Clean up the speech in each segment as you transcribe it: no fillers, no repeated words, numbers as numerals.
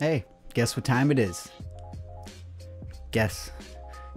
Hey, guess what time it is? Guess.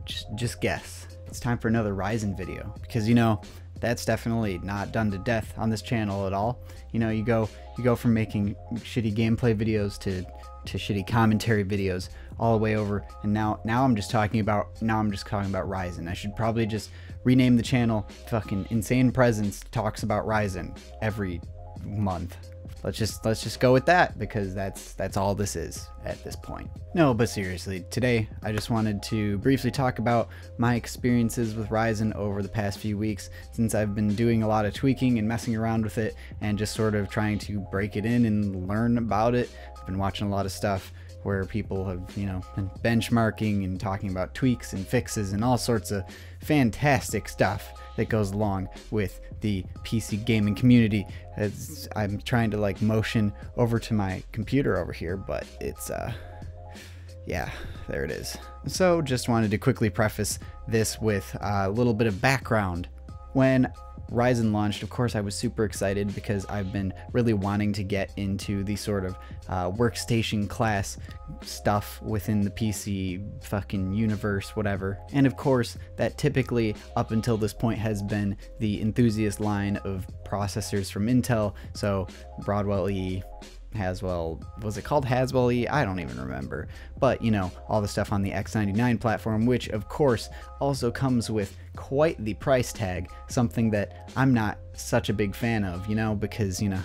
Just guess. It's time for another Ryzen video, because you know that's definitely not done to death on this channel at all. You know, you go from making shitty gameplay videos to shitty commentary videos all the way over, and now I'm just talking about Ryzen. I should probably just rename the channel fucking InsanePresence Talks About Ryzen every month. Let's just go with that, because that's all this is at this point. No, but seriously, today I just wanted to briefly talk about my experiences with Ryzen over the past few weeks, since I've been doing a lot of tweaking and messing around with it and just sort of trying to break it in and learn about it. I've been watching a lot of stuff where people have, you know, been benchmarking and talking about tweaks and fixes and all sorts of fantastic stuff that goes along with the PC gaming community. As I'm trying to like motion over to my computer over here, but it's yeah, there it is. So just wanted to quickly preface this with a little bit of background. When Ryzen launched, of course, I was super excited because I've been really wanting to get into the sort of workstation class stuff within the PC fucking universe, whatever. And of course, that typically up until this point has been the enthusiast line of processors from Intel. So Broadwell E, Haswell, was it called Haswell E? I don't even remember. But you know, all the stuff on the X99 platform, which of course also comes with quite the price tag, something that I'm not such a big fan of, you know, because, you know,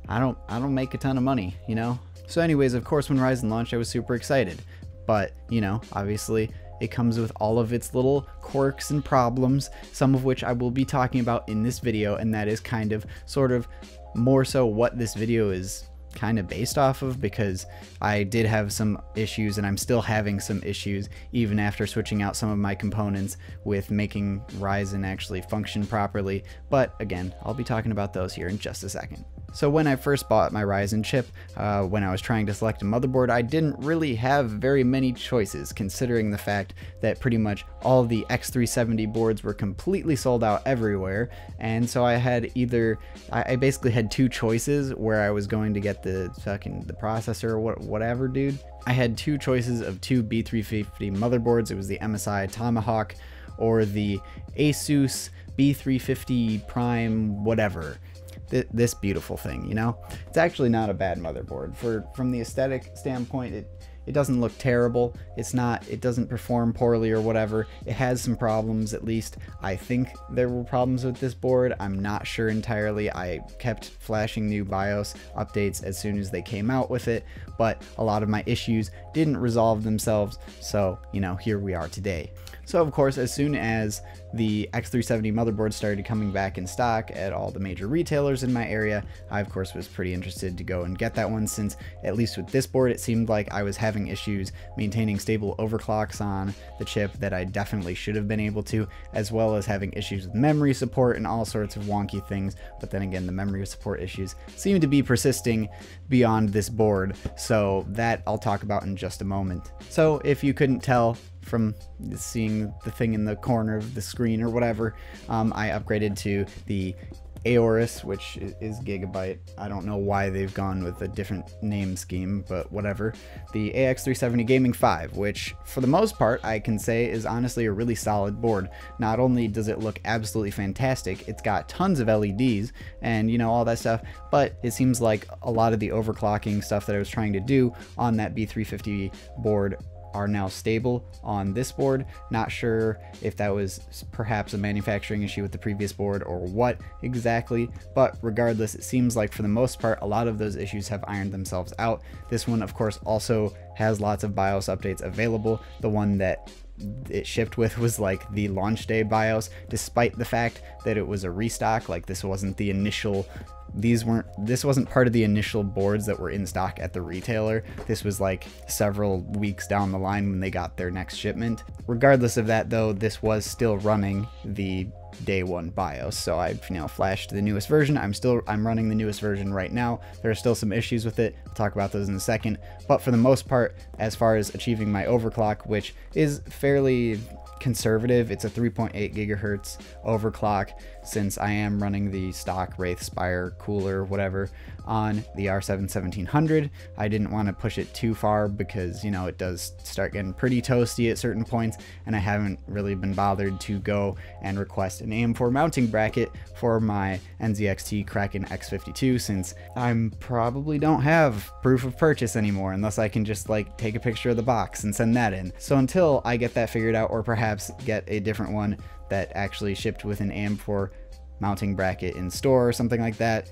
I don't make a ton of money, you know. So anyways, of course, when Ryzen launched, I was super excited. But, you know, obviously it comes with all of its little quirks and problems, some of which I will be talking about in this video, and that is kind of sort of more so what this video is kind of based off of, because I did have some issues and I'm still having some issues even after switching out some of my components with making Ryzen actually function properly. But again, I'll be talking about those here in just a second. So when I first bought my Ryzen chip, when I was trying to select a motherboard, I didn't really have very many choices, considering the fact that pretty much all of the X370 boards were completely sold out everywhere. And so I had I basically had two choices where I was going to get the processor or whatever, dude. I had two choices of two B350 motherboards. It was the MSI Tomahawk or the Asus B350 Prime whatever. This beautiful thing, you know. It's actually not a bad motherboard. From the aesthetic standpoint, it doesn't look terrible. It doesn't perform poorly or whatever. It has some problems, at least I think there were problems with this board. I'm not sure entirely. I kept flashing new BIOS updates as soon as they came out with it, but a lot of my issues didn't resolve themselves. So, you know, here we are today. So of course, as soon as the X370 motherboard started coming back in stock at all the major retailers in my area, I of course was pretty interested to go and get that one, since at least with this board, it seemed like I was having issues maintaining stable overclocks on the chip that I definitely should have been able to, as well as having issues with memory support and all sorts of wonky things. But then again, the memory support issues seem to be persisting beyond this board, so that I'll talk about in just a moment. So if you couldn't tell from seeing the thing in the corner of the screen or whatever, I upgraded to the Aorus, which is Gigabyte. I don't know why they've gone with a different name scheme, but whatever. The AX370 Gaming 5, which for the most part I can say is honestly a really solid board. Not only does it look absolutely fantastic, it's got tons of LEDs and, you know, all that stuff, but it seems like a lot of the overclocking stuff that I was trying to do on that B350 board are now stable on this board. Not sure if that was perhaps a manufacturing issue with the previous board or what exactly, but regardless, it seems like for the most part a lot of those issues have ironed themselves out. This one of course also has lots of BIOS updates available. The one that it shipped with was like the launch day BIOS, despite the fact that it was a restock. Like this wasn't the initial this wasn't part of the initial boards that were in stock at the retailer. This was like several weeks down the line when they got their next shipment. Regardless of that though, this was still running the day one BIOS. So I flashed the newest version. I'm running the newest version right now. There are still some issues with it. I'll talk about those in a second. But for the most part, as far as achieving my overclock, which is fairly conservative, it's a 3.8 gigahertz overclock, since I am running the stock Wraith Spire cooler, whatever, on the R7 1700. I didn't want to push it too far because, it does start getting pretty toasty at certain points, and I haven't really been bothered to go and request an AM4 mounting bracket for my NZXT Kraken X52, since I probably don't have proof of purchase anymore unless I can just take a picture of the box and send that in. So until I get that figured out, or perhaps get a different one that actually shipped with an AM4 mounting bracket in store or something like that,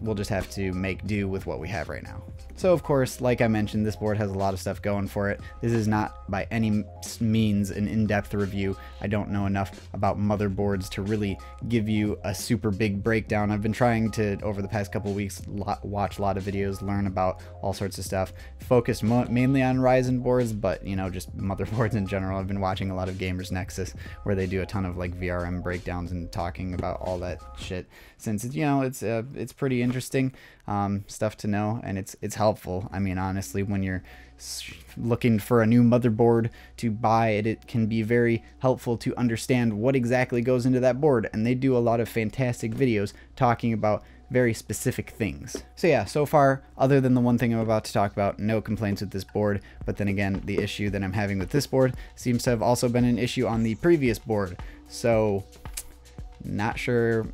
we'll just have to make do with what we have right now. So of course, like I mentioned, this board has a lot of stuff going for it. This is not by any means an in-depth review. I don't know enough about motherboards to really give you a super big breakdown. I've been trying to, over the past couple weeks, watch a lot of videos, learn about all sorts of stuff, focused mainly on Ryzen boards, but just motherboards in general. I've been watching a lot of Gamers Nexus, where they do a ton of VRM breakdowns and talking about all that shit, since it's pretty interesting stuff to know, and it's helpful. I mean, honestly, when you're looking for a new motherboard to buy, it can be very helpful to understand what exactly goes into that board, and they do a lot of fantastic videos talking about very specific things. So yeah, so far, other than the one thing I'm about to talk about, no complaints with this board. But then again, the issue that I'm having with this board seems to have also been an issue on the previous board, so not sure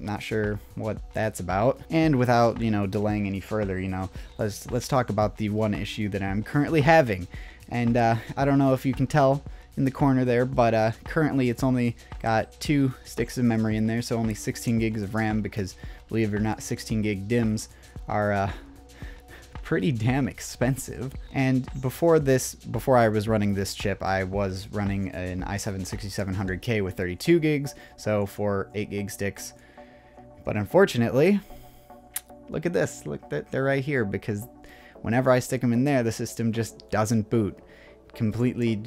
what that's about. And without delaying any further, let's talk about the one issue that I'm currently having. And I don't know if you can tell in the corner there, but currently it's only got 2 sticks of memory in there, so only 16 gigs of RAM, because believe it or not, 16 gig DIMMs are pretty damn expensive. And before I was running this chip, I was running an i7 6700K with 32 gigs, so 4 8 gig sticks. But unfortunately, look at this, they're right here, because whenever I stick them in there, the system just doesn't boot. Completely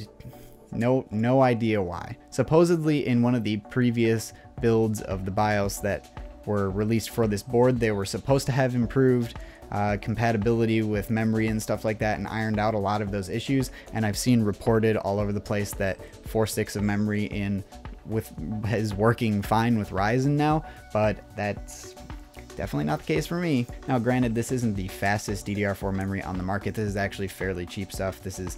no idea why. Supposedly in one of the previous builds of the BIOS that were released for this board, they were supposed to have improved compatibility with memory and stuff like that, and ironed out a lot of those issues. And I've seen reported all over the place that 4 sticks of memory is working fine with Ryzen now, but that's definitely not the case for me. Now granted, this isn't the fastest DDR4 memory on the market. This is actually fairly cheap stuff. This is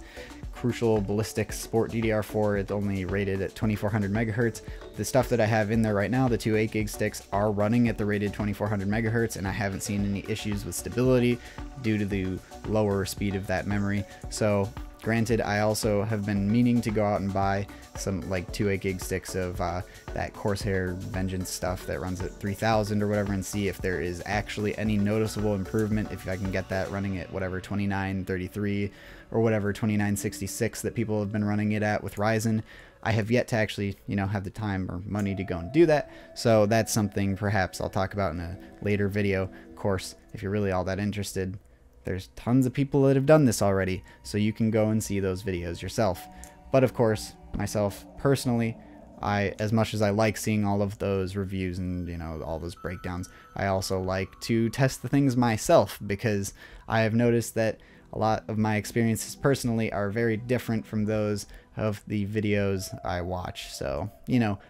Crucial Ballistics Sport DDR4. It's only rated at 2400 megahertz. The stuff that I have in there right now, the 2 8 gig sticks, are running at the rated 2400 megahertz, and I haven't seen any issues with stability due to the lower speed of that memory. So granted, I also have been meaning to go out and buy some 2 8 gig sticks of that Corsair Vengeance stuff that runs at 3000 or whatever, and see if there is actually any noticeable improvement, if I can get that running at whatever 2933 or whatever 2966 that people have been running it at with Ryzen. I have yet to actually, have the time or money to go and do that. So that's something perhaps I'll talk about in a later video. Of course, if you're really all that interested, there's tons of people that have done this already, so you can go and see those videos yourself. But of course, myself personally, as much as I like seeing all of those reviews and all those breakdowns, I also like to test the things myself, because I have noticed that a lot of my experiences personally are very different from those of the videos I watch. So,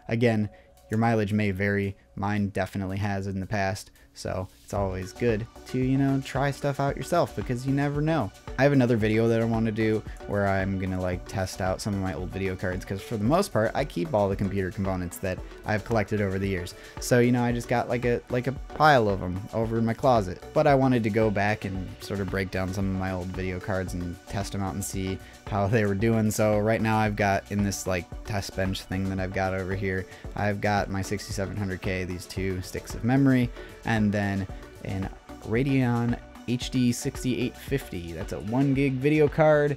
again, your mileage may vary. Mine definitely has in the past. So it's always good to, try stuff out yourself, because you never know. I have another video that I want to do where I'm going to test out some of my old video cards, because for the most part, I keep all the computer components that I've collected over the years. So, I just got like a pile of them over in my closet. But I wanted to go back and sort of break down some of my old video cards and test them out and see how they were doing. So right now I've got in this test bench thing that I've got over here, I've got my 6700K, these 2 sticks of memory, and then an Radeon HD 6850. That's a 1 gig video card,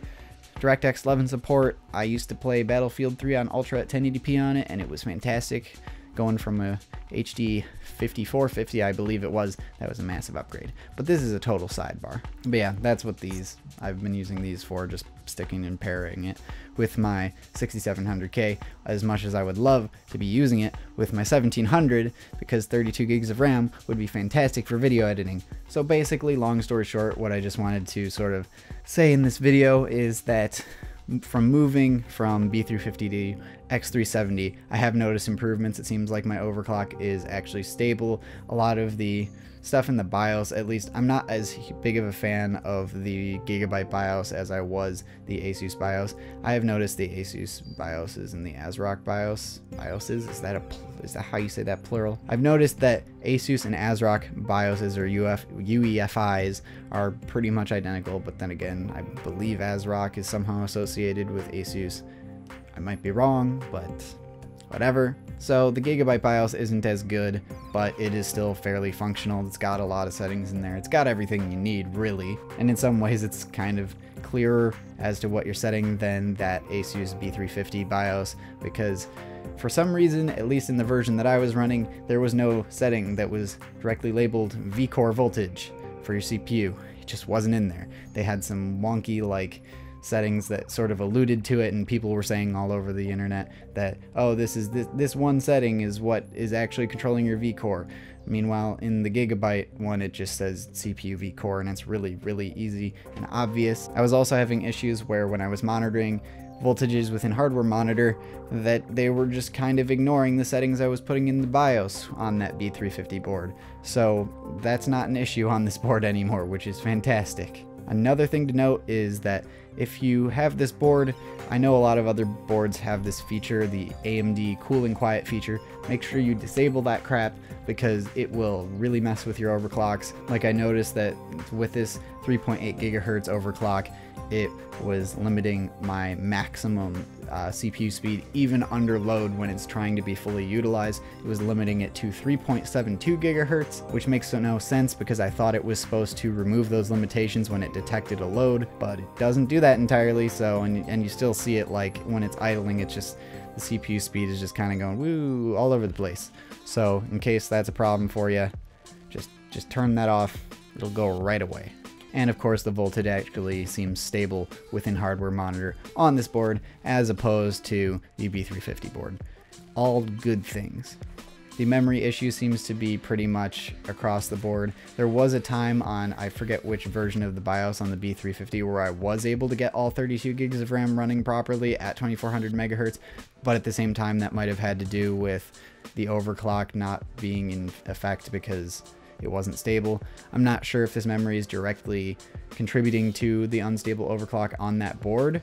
DirectX 11 support. I used to play Battlefield 3 on Ultra at 1080p on it, and it was fantastic. going from a HD 5450, I believe it was. That was a massive upgrade. But this is a total sidebar. But yeah, that's what I've been using these for, just sticking and pairing it with my 6700K, as much as I would love to be using it with my 1700, because 32 gigs of RAM would be fantastic for video editing. So basically, long story short, what I just wanted to sort of say in this video is that from moving from B350 to X370, I have noticed improvements. It seems like my overclock is actually stable. A lot of the stuff in the BIOS, at least I'm not as big of a fan of the Gigabyte BIOS as I was the Asus BIOS. I have noticed the Asus BIOSes and the ASRock BIOSes, is that how you say that, plural? I've noticed that Asus and ASRock BIOSes, or UEFIs, are pretty much identical, but then again, I believe ASRock is somehow associated with Asus. I might be wrong, but whatever. So the Gigabyte BIOS isn't as good, but it is still fairly functional. It's got a lot of settings in there. It's got everything you need, really. And in some ways, it's kind of clearer as to what you're setting than that Asus B350 BIOS, because for some reason, at least in the version that I was running, there was no setting that was directly labeled vCore voltage for your CPU. It just wasn't in there. They had some wonky, like, settings that sort of alluded to it, and people were saying all over the internet that, oh, this one setting is what is actually controlling your vCore. Meanwhile, in the Gigabyte one, it just says CPU vCore, and it's really, really easy and obvious. I was also having issues where when I was monitoring voltages within hardware monitor, that they were just kind of ignoring the settings I was putting in the BIOS on that B350 board. So that's not an issue on this board anymore, which is fantastic. Another thing to note is that if you have this board, I know a lot of other boards have this feature, the AMD cool and quiet feature. Make sure you disable that crap, because it will really mess with your overclocks. Like, I noticed that with this 3.8 gigahertz overclock, it was limiting my maximum CPU speed even under load when it's trying to be fully utilized. It was limiting it to 3.72 gigahertz, which makes no sense because I thought it was supposed to remove those limitations when it detected a load, but it doesn't do that entirely. So, and you still see it, like when it's idling, it's just the CPU speed is just kind of going woo all over the place. So in case that's a problem for you, just turn that off. It'll go right away. And of course, the voltage actually seems stable within hardware monitor on this board as opposed to the B350 board. All good things. The memory issue seems to be pretty much across the board. There was a time on, I forget which version of the BIOS on the B350, where I was able to get all 32 gigs of RAM running properly at 2400 megahertz, but at the same time that might have had to do with the overclock not being in effect because it wasn't stable. I'm not sure if this memory is directly contributing to the unstable overclock on that board,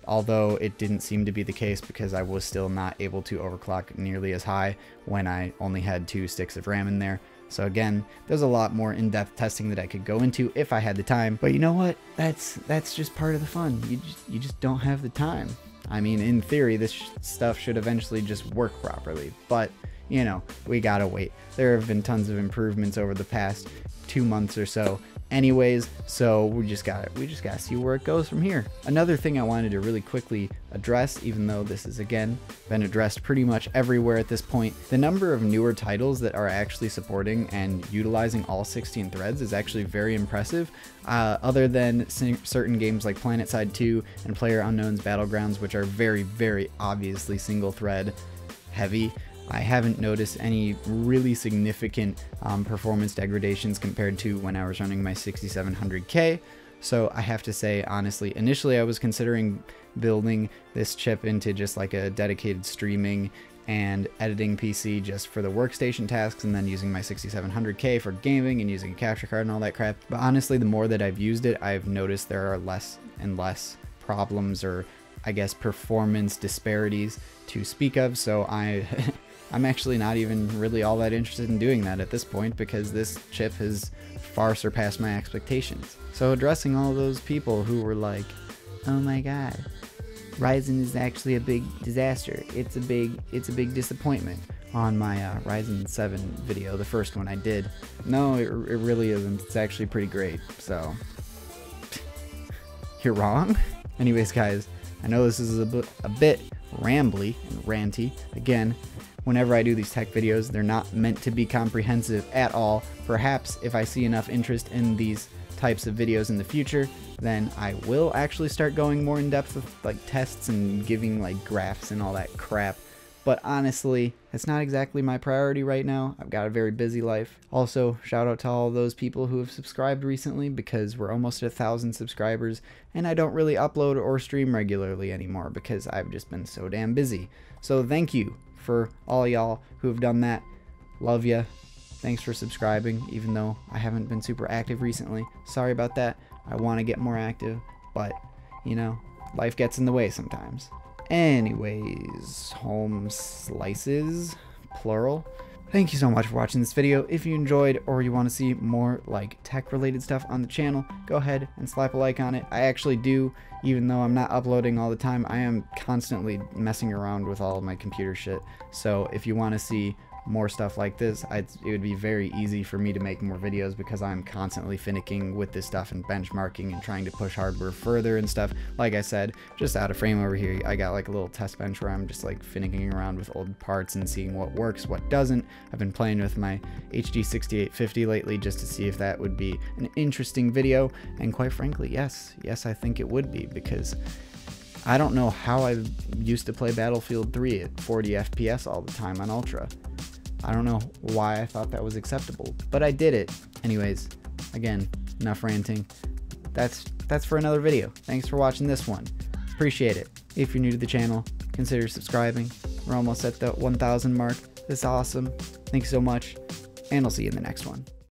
although it didn't seem to be the case because I was still not able to overclock nearly as high when I only had 2 sticks of RAM in there. So again, there's a lot more in-depth testing that I could go into if I had the time, but you know what? That's just part of the fun. You just don't have the time. I mean, in theory, this stuff should eventually just work properly, but you know, we gotta wait. There have been tons of improvements over the past 2 months or so anyways, so we just gotta see where it goes from here. Another thing I wanted to really quickly address, even though this has again been addressed pretty much everywhere at this point, the number of newer titles that are actually supporting and utilizing all 16 threads is actually very impressive. Other than certain games like PlanetSide 2 and PlayerUnknown's Battlegrounds, which are very, very obviously single thread heavy, I haven't noticed any really significant performance degradations compared to when I was running my 6700K. So I have to say, honestly, initially I was considering building this chip into just like a dedicated streaming and editing PC just for the workstation tasks, and then using my 6700K for gaming and using a capture card and all that crap. But honestly, the more that I've used it, I've noticed there are less and less problems, or I guess performance disparities to speak of. So I'm actually not even really all that interested in doing that at this point, because this chip has far surpassed my expectations. So addressing all those people who were like, oh my god, Ryzen is actually a big disaster. It's a big disappointment on my Ryzen 7 video, the first one I did. No, it really isn't. It's actually pretty great. So you're wrong. Anyways, guys, I know this is a bit rambly and ranty. Again, whenever I do these tech videos, they're not meant to be comprehensive at all. Perhaps if I see enough interest in these types of videos in the future, then I will actually start going more in depth with like tests and giving like graphs and all that crap. But honestly, it's not exactly my priority right now. I've got a very busy life. Also, shout out to all those people who have subscribed recently, because we're almost at 1,000 subscribers and I don't really upload or stream regularly anymore because I've just been so damn busy. So thank you for all y'all who have done that. Love ya. Thanks for subscribing, even though I haven't been super active recently. Sorry about that. I want to get more active, but you know, life gets in the way sometimes. Anyways, home slices, plural. Thank you so much for watching this video. If you enjoyed or you want to see more like tech related stuff on the channel, go ahead and slap a like on it. I actually do, even though I'm not uploading all the time, I am constantly messing around with all of my computer shit. So if you want to see more stuff like this, it would be very easy for me to make more videos, because I'm constantly finicking with this stuff and benchmarking and trying to push hardware further and stuff. Like I said, just out of frame over here, I got like a little test bench where I'm just like finicking around with old parts and seeing what works, what doesn't. I've been playing with my HD 6850 lately just to see if that would be an interesting video, and quite frankly, yes, I think it would be, because I don't know how I used to play Battlefield 3 at 40 FPS all the time on Ultra. I don't know why I thought that was acceptable, but I did it. Anyways, again, enough ranting. That's for another video. Thanks for watching this one. Appreciate it. If you're new to the channel, consider subscribing. We're almost at the 1,000 mark. That's awesome. Thanks so much, and I'll see you in the next one.